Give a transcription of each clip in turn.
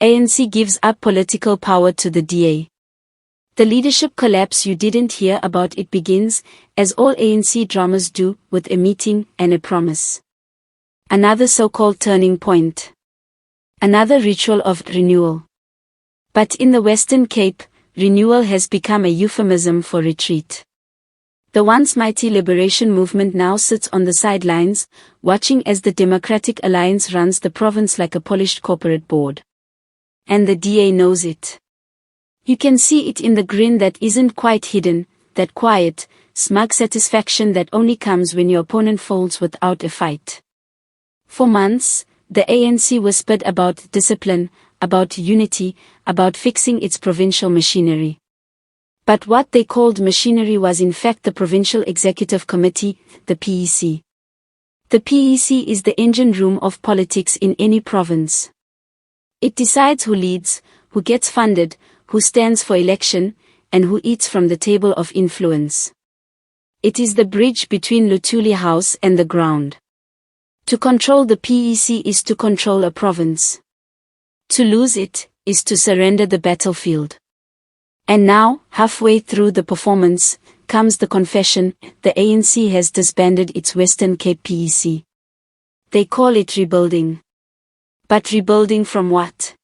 ANC gives up political power to the DA. The leadership collapse you didn't hear about it begins, as all ANC dramas do, with a meeting and a promise. Another so-called turning point. Another ritual of renewal. But in the Western Cape, renewal has become a euphemism for retreat. The once mighty liberation movement now sits on the sidelines, watching as the Democratic Alliance runs the province like a polished corporate board. And the DA knows it. You can see it in the grin that isn't quite hidden, that quiet, smug satisfaction that only comes when your opponent folds without a fight. For months, the ANC whispered about discipline, about unity, about fixing its provincial machinery. But what they called machinery was in fact the Provincial Executive Committee, the PEC. The PEC is the engine room of politics in any province. It decides who leads, who gets funded, who stands for election, and who eats from the table of influence. It is the bridge between Luthuli House and the ground. To control the PEC is to control a province. To lose it is to surrender the battlefield. And now, halfway through the performance, comes the confession: the ANC has disbanded its Western Cape PEC. They call it rebuilding. But rebuilding from what?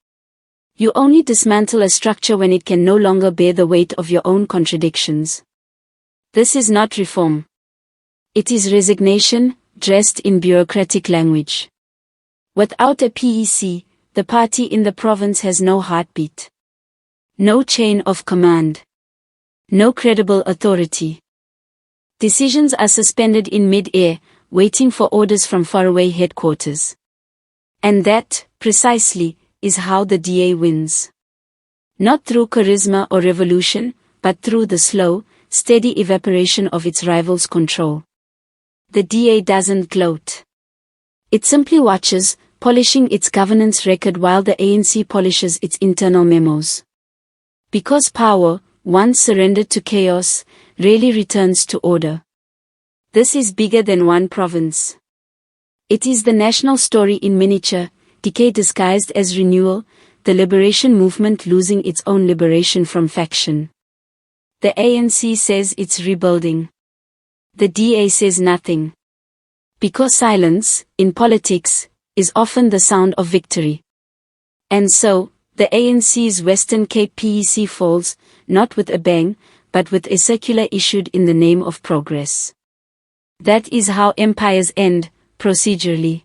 You only dismantle a structure when it can no longer bear the weight of your own contradictions. This is not reform. It is resignation, dressed in bureaucratic language. Without a PEC, the party in the province has no heartbeat. No chain of command. No credible authority. Decisions are suspended in mid-air, waiting for orders from faraway headquarters. And that, precisely, is how the DA wins. Not through charisma or revolution, but through the slow, steady evaporation of its rivals' control. The DA doesn't gloat. It simply watches, polishing its governance record while the ANC polishes its internal memos. Because power, once surrendered to chaos, rarely returns to order. This is bigger than one province. It is the national story in miniature, decay disguised as renewal, the liberation movement losing its own liberation from faction. The ANC says it's rebuilding. The DA says nothing. Because silence, in politics, is often the sound of victory. And so, the ANC's Western Cape PEC falls, not with a bang, but with a circular issued in the name of progress. That is how empires end, procedurally.